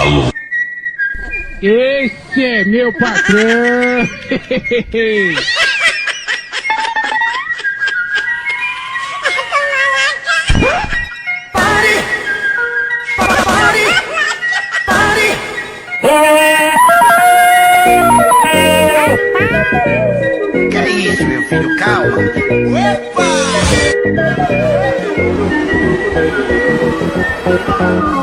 cavalo. Esse é meu patrão. Que é isso, meu filho? Calma. Epa!